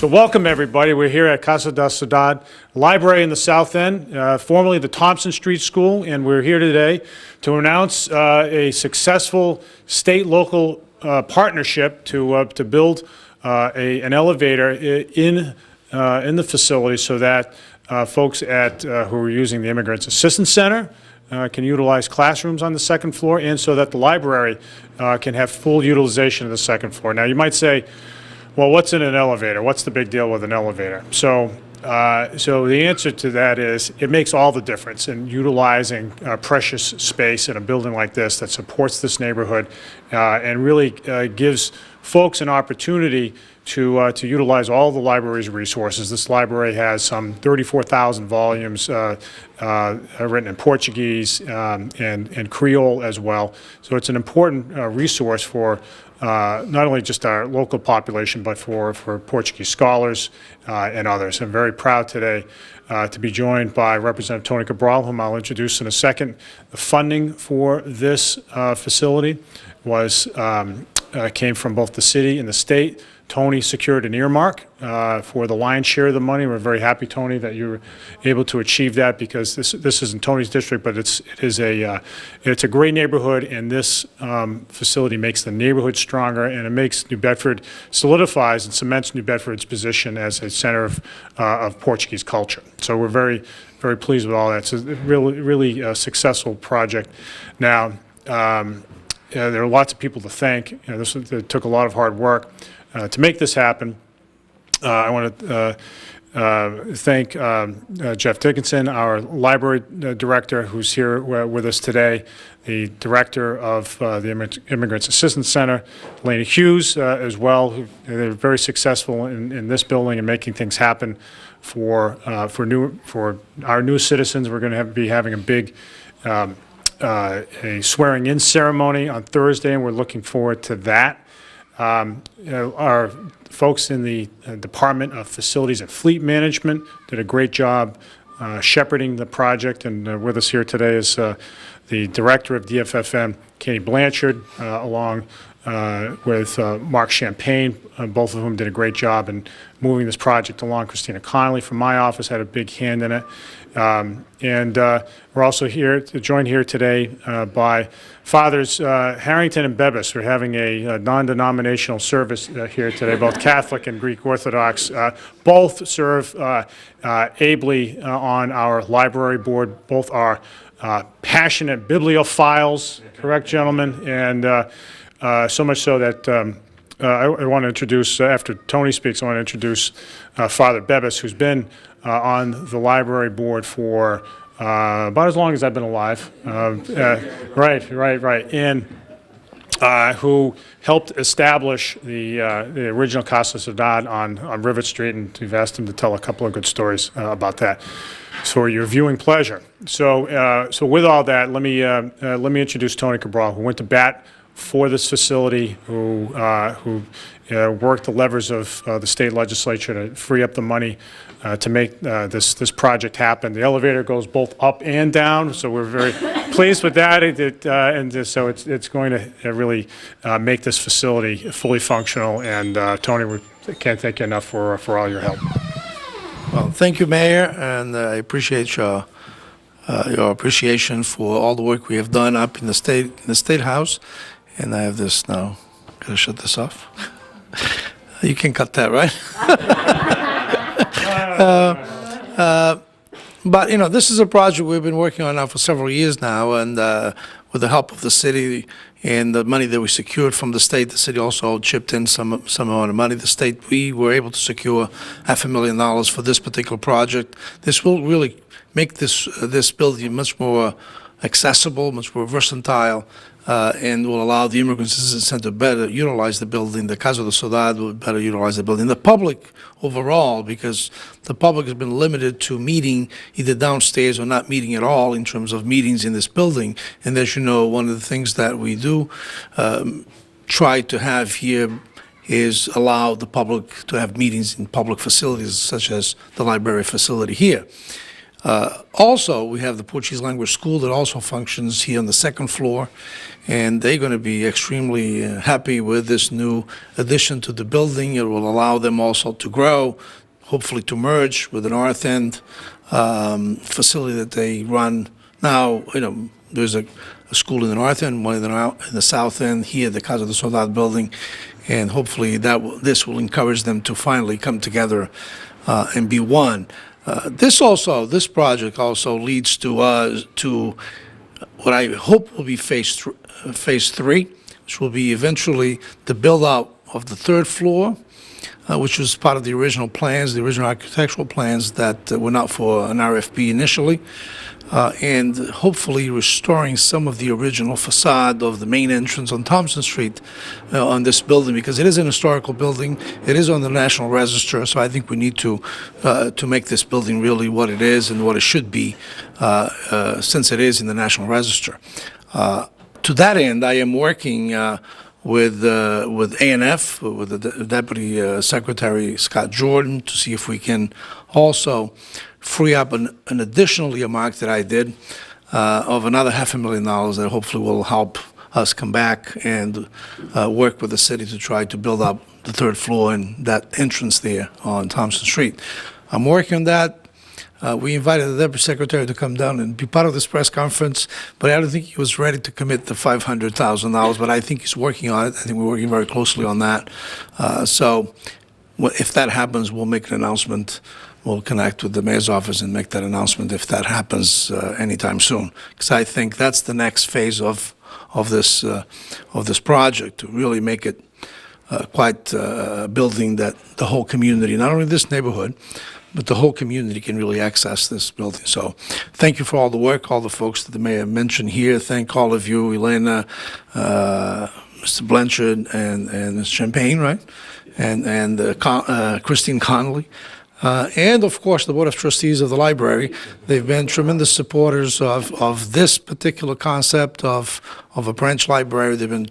So welcome everybody. We're here at Casa da Saudade Library in the South End, formerly the Thompson Street School, and we're here today to announce a successful state-local partnership to build an elevator in the facility so that folks who are using the Immigrants Assistance Center can utilize classrooms on the second floor, and so that the library can have full utilization of the second floor. Now you might say, well, what's in an elevator? What's the big deal with an elevator? So the answer to that is it makes all the difference in utilizing precious space in a building like this that supports this neighborhood and really gives folks an opportunity to utilize all the library's resources. This library has some 34,000 volumes written in Portuguese and Creole as well. So it's an important resource for not only just our local population, but for Portuguese scholars and others. I'm very proud today to be joined by Representative Tony Cabral, whom I'll introduce in a second. The funding for this facility came from both the city and the state. Tony secured an earmark for the lion's share of the money. We're very happy, Tony, that you were able to achieve that, because this isn't Tony's district, but it's a great neighborhood, and this facility makes the neighborhood stronger, and it makes New Bedford, solidifies and cements New Bedford's position as a center of Portuguese culture. So we're very, very pleased with all that. It's a really successful project. Now, there are lots of people to thank. It took a lot of hard work to make this happen. I want to thank Jeff Dickinson, our library director, who's here with us today, the director of the Immigrants Assistance Center, Lena Hughes, as well. They're very successful in this building and making things happen for our new citizens. We're going to be having a big a swearing-in ceremony on Thursday, and we're looking forward to that. Our folks in the Department of Facilities and Fleet Management did a great job shepherding the project, and with us here today is the director of DFFM, Katie Blanchard, along with Mark Champagne, both of whom did a great job in moving this project along. Christina Connolly from my office had a big hand in it. And we're also joined here today by Fathers Harrington and Bebis. We're having a non-denominational service here today, both Catholic and Greek Orthodox. Both serve ably on our library board. Both are passionate bibliophiles, correct, gentlemen? And so much so that I want to introduce, after Tony speaks, I want to introduce Father Bebis, who's been on the library board for about as long as I've been alive. Right. And who helped establish the original Casa da Saudade on Rivet Street, and we've asked him to tell a couple of good stories about that for your viewing pleasure. So with all that, let me introduce Tony Cabral, who went to bat for this facility, who worked the levers of the state legislature to free up the money to make this project happen. The elevator goes both up and down, so we're very pleased with that. So it's going to really make this facility fully functional. And Tony, we can't thank you enough for all your help. Well, thank you, Mayor, and I appreciate your appreciation for all the work we have done up in the State House. And I have this now. Gotta shut this off. You can cut that, right? But this is a project we've been working on now for several years now, and with the help of the city and the money that we secured from the state, the city also chipped in some amount of money. The state, we were able to secure $500,000 for this particular project. This will really make this building much more accessible, much more versatile, and will allow the Immigrants Assistance Center to better utilize the building. The Casa da Saudade will better utilize the building. The public overall, because the public has been limited to meeting either downstairs or not meeting at all in terms of meetings in this building. And as you know, one of the things that we do try to have here is allow the public to have meetings in public facilities such as the library facility here. Also, we have the Portuguese language school that also functions here on the second floor, and they're going to be extremely happy with this new addition to the building. It will allow them also to grow, hopefully to merge with the North End facility that they run now. There's a school in the North End, one in the South End, here, the Casa da Saudade building, and hopefully this will encourage them to finally come together and be one. This project also leads to what I hope will be phase three, which will be eventually the build-out of the third floor, which was part of the original plans, the original architectural plans that went out for an RFP initially, and hopefully restoring some of the original facade of the main entrance on Thompson Street on this building, because it is an historical building. It is on the National Register, so I think we need to make this building really what it is and what it should be, since it is in the National Register. To that end, I am working with A&F, with the Deputy Secretary Scott Jordan, to see if we can also free up an additional earmark that I did of another $500,000 that hopefully will help us come back and work with the city to try to build up the third floor and that entrance there on Thompson Street. I'm working on that. We invited the Deputy Secretary to come down and be part of this press conference, but I don't think he was ready to commit the $500,000, but I think he's working on it. I think we're working very closely on that. So if that happens, we'll make an announcement. We'll connect with the mayor's office and make that announcement if that happens anytime soon, because I think that's the next phase of this project, to really make it quite a building that the whole community, not only this neighborhood, but the whole community can really access this building. So thank you for all the work, all the folks that the mayor mentioned here. Thank all of you, Elena, Mr. Blanchard, and Ms. Champagne, right? And Christine Connolly. And, of course, the Board of Trustees of the library. They've been tremendous supporters of this particular concept of a branch library. They've been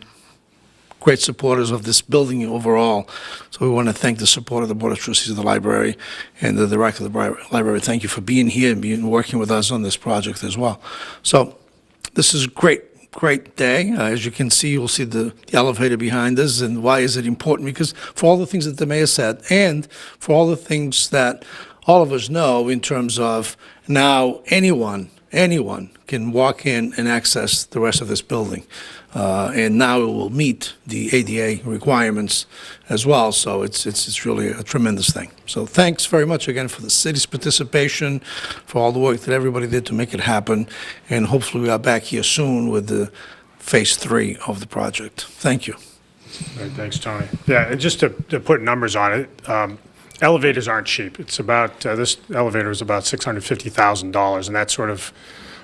great supporters of this building overall. So we want to thank the support of the Board of Trustees of the library and the director of the library. Thank you for being here and working with us on this project as well. So this is great day. As you can see, you'll see the elevator behind us. And why is it important? Because for all the things that the mayor said, and for all the things that all of us know in terms of now anyone can walk in and access the rest of this building. And now it will meet the ADA requirements as well. So it's really a tremendous thing. So thanks very much again for the city's participation, for all the work that everybody did to make it happen. And hopefully we are back here soon with the phase 3 of the project. Thank you. All right, thanks, Tony. Yeah, and just to put numbers on it, elevators aren't cheap. It's about, this elevator is about $650,000, and that's sort of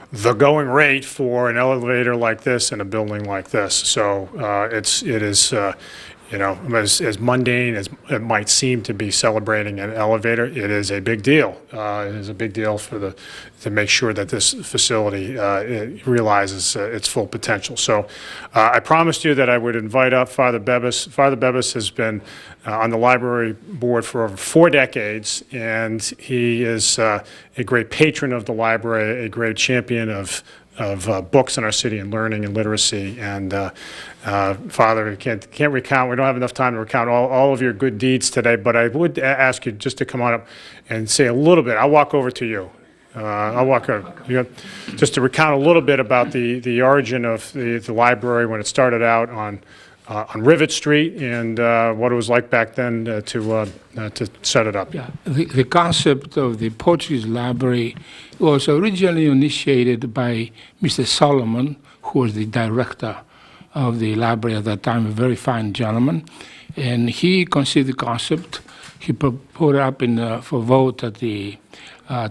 the going rate for an elevator like this in a building like this. So it is, as mundane as it might seem to be celebrating an elevator, it is a big deal. It is a big deal to make sure that this facility realizes its full potential. So I promised you that I would invite up Father Bevis. Father Bevis has been on the library board for over 4 decades, and he is a great patron of the library, a great champion of books in our city and learning and literacy. And Father, can't recount, we don't have enough time to recount all of your good deeds today, but I would ask you just to come on up and say a little bit. I'll walk over to you. I'll walk over. Just to recount a little bit about the origin of the library when it started out on Rivet Street, and what it was like back then to set it up. Yeah, the concept of the Portuguese library was originally initiated by Mr. Solomon, who was the director of the library at that time, a very fine gentleman, and he conceived the concept. He put it up for vote at the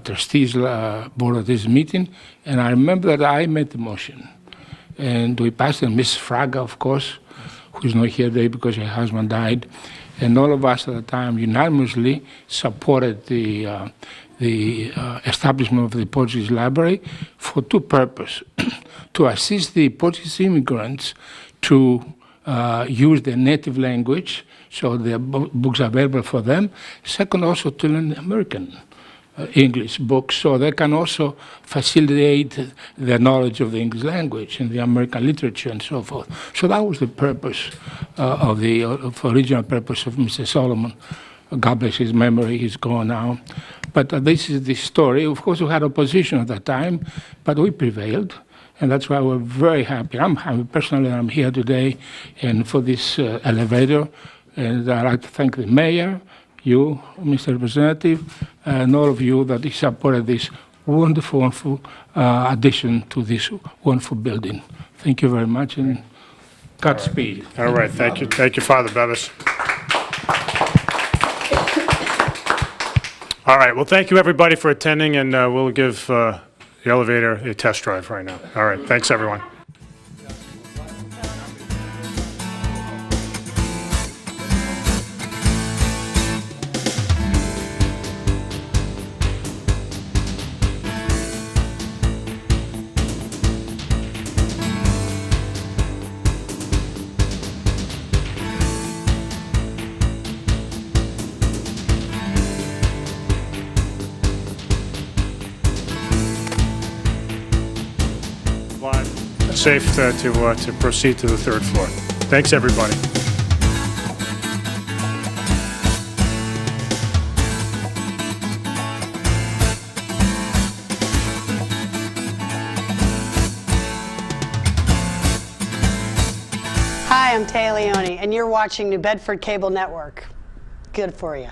trustees board of this meeting, and I remember that I made the motion, and we passed it. Miss Fraga, of course, who's not here today because her husband died, and all of us at the time unanimously supported the establishment of the Portuguese library for 2 purposes: to assist the Portuguese immigrants to use their native language, so the books are available for them. Second, also to learn American. English books, so they can also facilitate the knowledge of the English language and the American literature and so forth. So that was the purpose of the original purpose of Mr. Solomon. God bless his memory, he's gone now. But this is the story. Of course, we had opposition at that time, but we prevailed. And that's why we're very happy. I'm happy personally I'm here today and for this elevator. And I'd like to thank the mayor, you, Mr. Representative, and all of you that supported this wonderful, wonderful addition to this wonderful building. Thank you very much, and Godspeed. All right, thank you, Father Bevis. All right, well, thank you, everybody, for attending, and we'll give the elevator a test drive right now. All right, thanks, everyone. Safe to proceed to the third floor. Thanks, everybody. Hi, I'm Taya Leone, and you're watching New Bedford Cable Network. Good for you.